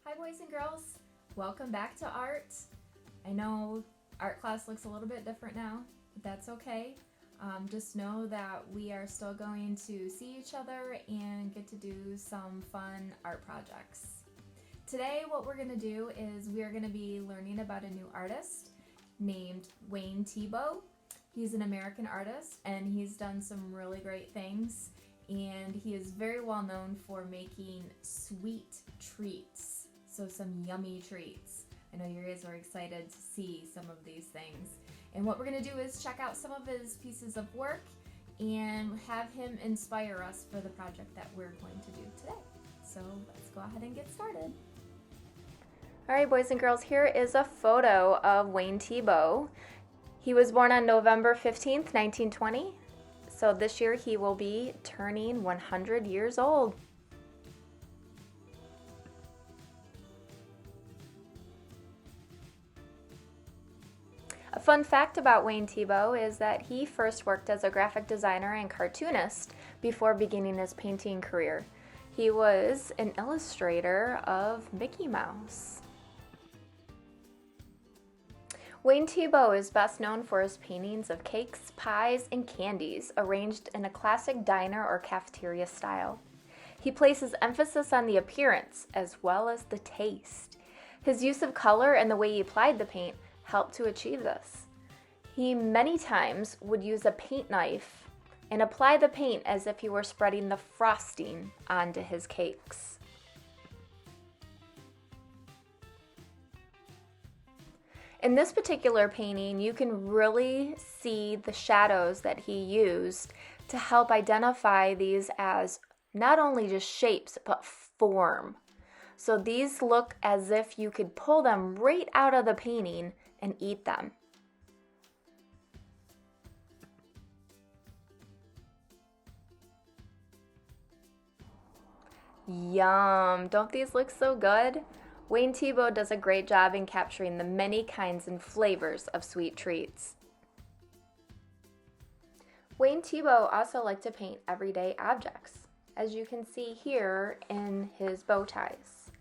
Hi boys and girls, welcome back to art. I know art class looks a little bit different now, but that's okay. Just know that we are still going to see each other and get to do some fun art projects. Today what we're going to do is we are going to be learning about a new artist named Wayne Thiebaud. He's an American artist and he's done some really great things, and he is very well known for making sweet treats. So some yummy treats. I know you guys are excited to see some of these things. And what we're going to do is check out some of his pieces of work and have him inspire us for the project that we're going to do today. So let's go ahead and get started. Alright boys and girls, here is a photo of Wayne Thiebaud. He was born on November 15th, 1920. So this year he will be turning 100 years old. A fun fact about Wayne Thiebaud is that he first worked as a graphic designer and cartoonist before beginning his painting career. He was an illustrator of Mickey Mouse. Wayne Thiebaud is best known for his paintings of cakes, pies, and candies arranged in a classic diner or cafeteria style. He places emphasis on the appearance as well as the taste. His use of color and the way he applied the paint helped to achieve this. He many times would use a paint knife and apply the paint as if he were spreading the frosting onto his cakes. In this particular painting, you can really see the shadows that he used to help identify these as not only just shapes, but form. So these look as if you could pull them right out of the painting and eat them. Yum! Don't these look so good? Wayne Thiebaud does a great job in capturing the many kinds and flavors of sweet treats. Wayne Thiebaud also liked to paint everyday objects, as you can see here in his bow ties.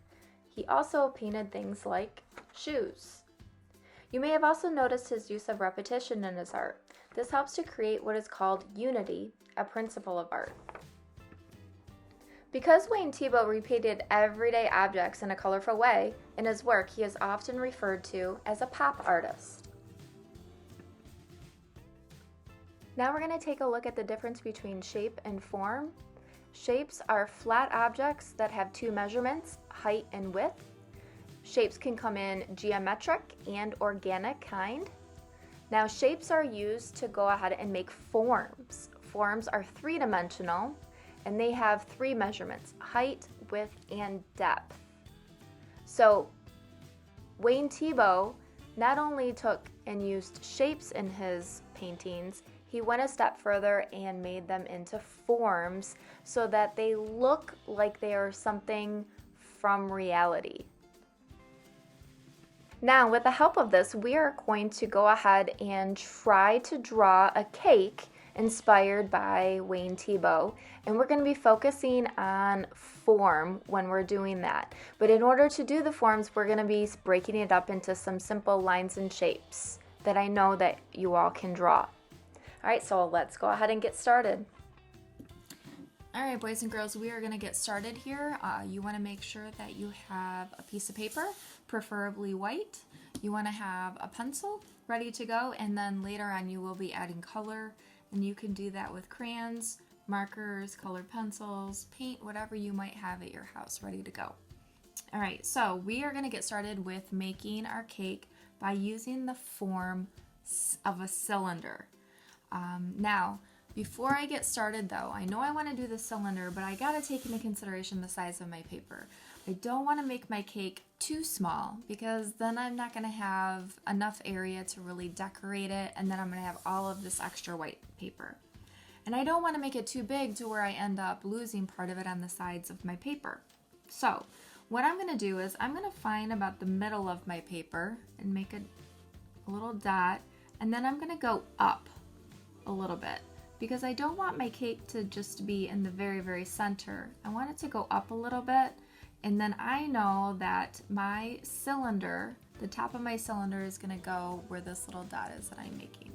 He also painted things like shoes. You may have also noticed his use of repetition in his art. This helps to create what is called unity, a principle of art. Because Wayne Thiebaud repeated everyday objects in a colorful way, in his work he is often referred to as a pop artist. Now we're going to take a look at the difference between shape and form. Shapes are flat objects that have two measurements, height and width. Shapes can come in geometric and organic kind. Now shapes are used to go ahead and make forms. Forms are three-dimensional and they have three measurements, height, width, and depth. So Wayne Thiebaud not only took and used shapes in his paintings, he went a step further and made them into forms so that they look like they are something from reality. Now, with the help of this, we are going to go ahead and try to draw a cake inspired by Wayne Thiebaud, and we're going to be focusing on form when we're doing that. But in order to do the forms, we're going to be breaking it up into some simple lines and shapes that I know that you all can draw. Alright, so let's go ahead and get started. Alright boys and girls, we are going to get started here. You want to make sure that you have a piece of paper, preferably white. You want to have a pencil ready to go, and then later on you will be adding color, and you can do that with crayons, markers, colored pencils, paint, whatever you might have at your house ready to go. Alright, so we are going to get started with making our cake by using the form of a cylinder. Now, before I get started though, I know I want to do the cylinder, but I gotta take into consideration the size of my paper. I don't want to make my cake too small because then I'm not going to have enough area to really decorate it, and then I'm going to have all of this extra white paper. And I don't want to make it too big to where I end up losing part of it on the sides of my paper. So what I'm going to do is I'm going to find about the middle of my paper and make a little dot, and then I'm going to go up a little bit because I don't want my cake to just be in the very, very center. I want it to go up a little bit And then I know that my cylinder, the top of my cylinder is gonna go where this little dot is that I'm making.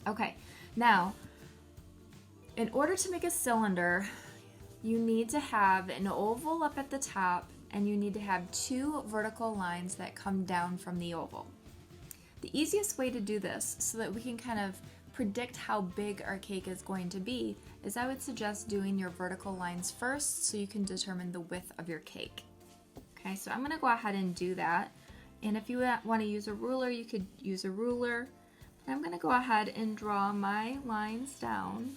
Okay, now, in order to make a cylinder, you need to have an oval up at the top and you need to have 2 vertical lines that come down from the oval. The easiest way to do this so that we can kind of predict how big our cake is going to be is I would suggest doing your vertical lines first so you can determine the width of your cake. Okay, so I'm gonna go ahead and do that. And if you want to use a ruler, you could use a ruler. I'm gonna go ahead and draw my lines down,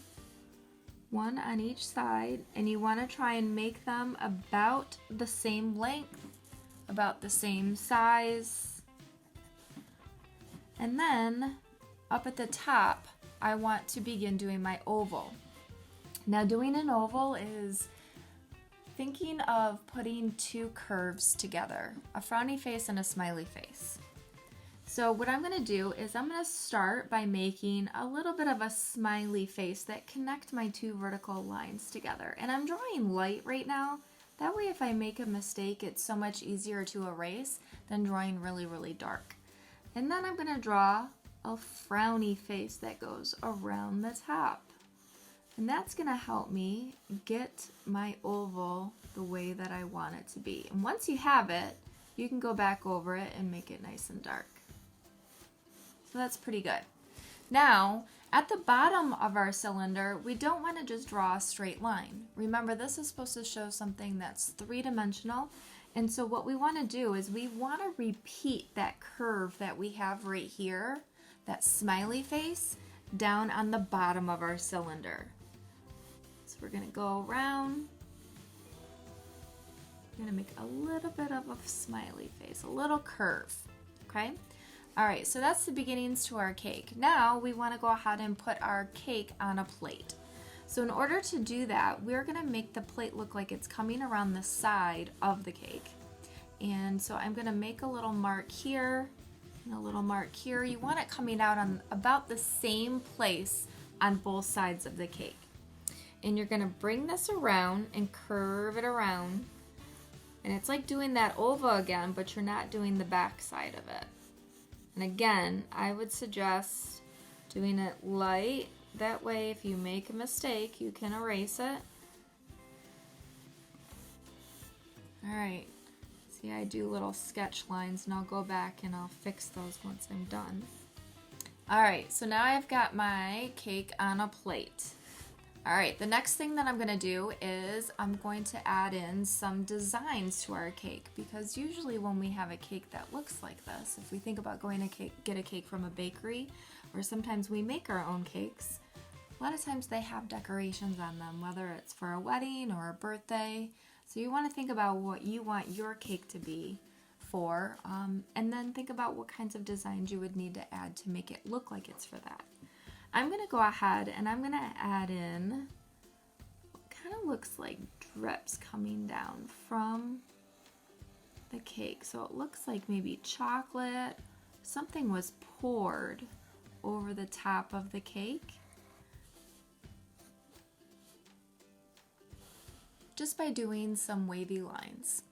1 on each side, and you want to try and make them about the same length, about the same size. And then up at the top, I want to begin doing my oval. Now doing an oval is thinking of putting 2 curves together, a frowny face and a smiley face. So what I'm gonna do is I'm gonna start by making a little bit of a smiley face that connect my 2 vertical lines together. And I'm drawing light right now. That way if I make a mistake, it's so much easier to erase than drawing really, really dark. And then I'm gonna draw a frowny face that goes around the top. And that's gonna help me get my oval the way that I want it to be. And once you have it, you can go back over it and make it nice and dark. So that's pretty good. Now, at the bottom of our cylinder, we don't want to just draw a straight line. Remember, this is supposed to show something that's 3-dimensional. And so what we want to do is we want to repeat that curve that we have right here, that smiley face, down on the bottom of our cylinder. So we're going to go around. We're going to make a little bit of a smiley face, a little curve, okay? All right, so that's the beginnings to our cake. Now we want to go ahead and put our cake on a plate. So in order to do that, we're going to make the plate look like it's coming around the side of the cake. And so I'm going to make a little mark here and a little mark here. You want it coming out on about the same place on both sides of the cake. And you're going to bring this around and curve it around. And it's like doing that oval again, but you're not doing the back side of it. And again, I would suggest doing it light. That way, if you make a mistake, you can erase it. All right. See, I do little sketch lines, and I'll go back and I'll fix those once I'm done. All right, so now I've got my cake on a plate. All right, the next thing that I'm gonna do is I'm going to add in some designs to our cake, because usually when we have a cake that looks like this, if we think about going to get a cake from a bakery, or sometimes we make our own cakes, a lot of times they have decorations on them, whether it's for a wedding or a birthday. So you want to think about what you want your cake to be for, and then think about what kinds of designs you would need to add to make it look like it's for that. I'm going to go ahead and I'm going to add in what kind of looks like drips coming down from the cake. So it looks like maybe chocolate, something was poured over the top of the cake. Just by doing some wavy lines.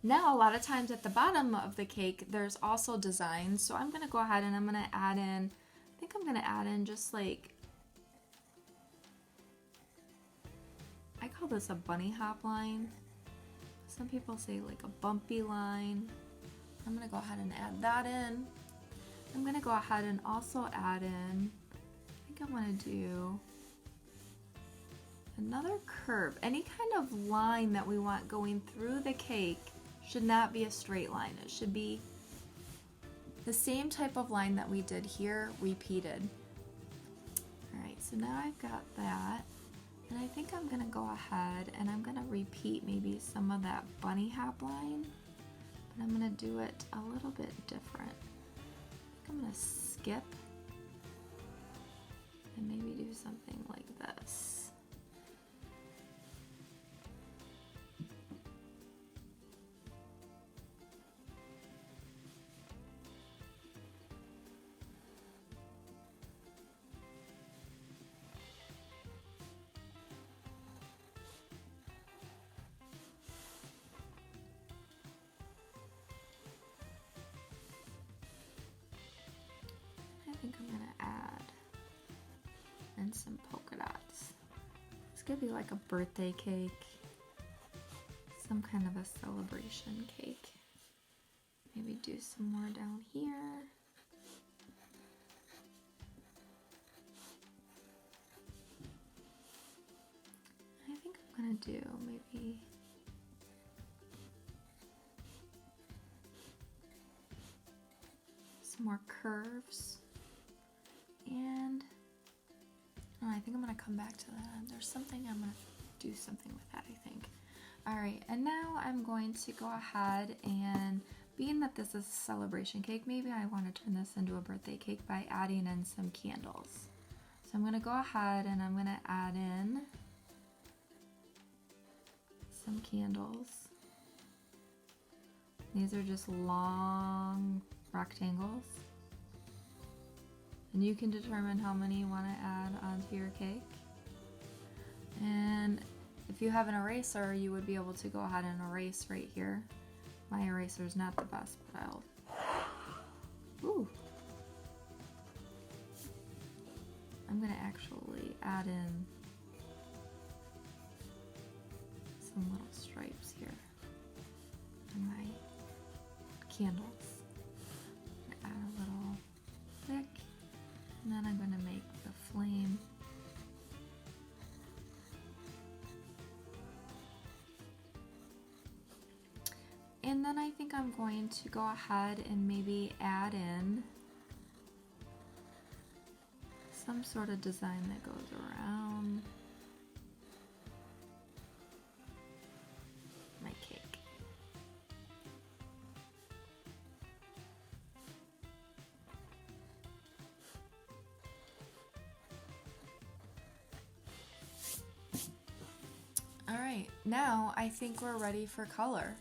Now, a lot of times at the bottom of the cake, there's also designs. So I'm going to go ahead and I'm going to add in, I think I'm going to add in just like, I call this a bunny hop line. Some people say like a bumpy line. I'm going to go ahead and add that in. I'm going to go ahead and also add in, I think I want to do another curve. Any kind of line that we want going through the cake should not be a straight line. It should be the same type of line that we did here, repeated. All right, so now I've got that. And I think I'm gonna go ahead and I'm gonna repeat maybe some of that bunny hop line, but I'm gonna do it a little bit different. I think I'm gonna skip and maybe do something like this. and some polka dots. This could be like a birthday cake, some kind of a celebration cake. Maybe do some more down here. I think I'm gonna do maybe some more curves. And oh, I think I'm gonna come back to that. There's something I'm gonna do something with that, I think. All right, and now I'm going to go ahead and, being that this is a celebration cake, maybe I want to turn this into a birthday cake by adding in some candles. So I'm gonna go ahead and I'm gonna add in some candles. These are just long rectangles. And you can determine how many you want to add onto your cake. And if you have an eraser, you would be able to go ahead and erase right here. My eraser is not the best, but I'll... Ooh! I'm going to actually add in some little stripes here on my candles. Add a little thick. And then I'm going to make the flame and then I think I'm going to go ahead and maybe add in some sort of design that goes around my cake. Alright, now I think we're ready for color.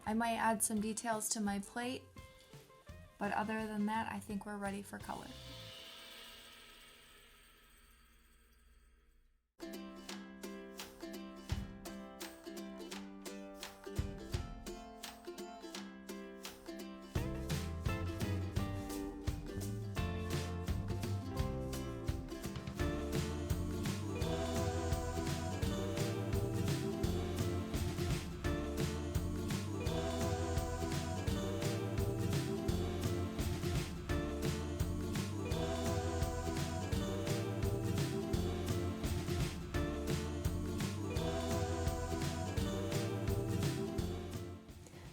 I might add some details to my plate, but other than that, I think we're ready for color.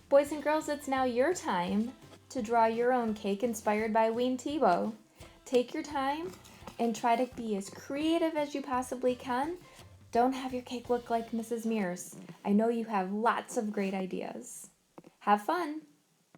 Boys and girls, it's now your time to draw your own cake inspired by Wayne Thiebaud. Take your time and try to be as creative as you possibly can. Don't have your cake look like Mrs. Mears. I know you have lots of great ideas. Have fun!